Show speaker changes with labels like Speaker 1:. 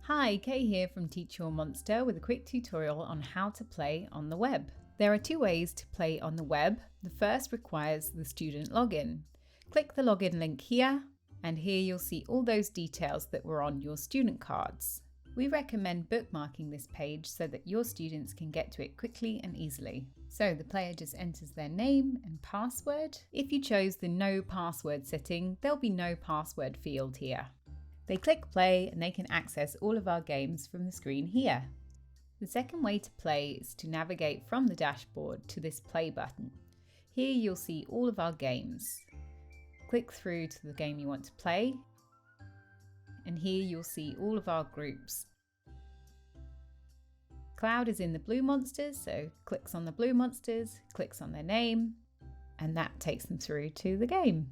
Speaker 1: Hi, Kay here from Teach Your Monster with a quick tutorial on how to play on the web. There are two ways to play on the web. The first requires the student login. Click the login link here, and here you'll see all those details that were on your student cards. We recommend bookmarking this page so that your students can get to it quickly and easily. So the player just enters their name and password. If you chose the no password setting, there'll be no password field here. They click play and they can access all of our games from the screen here. The second way to play is to navigate from the dashboard to this play button. Here you'll see all of our games. Click through to the game you want to play, and here you'll see all of our groups. Cloud is in the blue monsters, so clicks on the blue monsters, clicks on their name, and that takes them through to the game.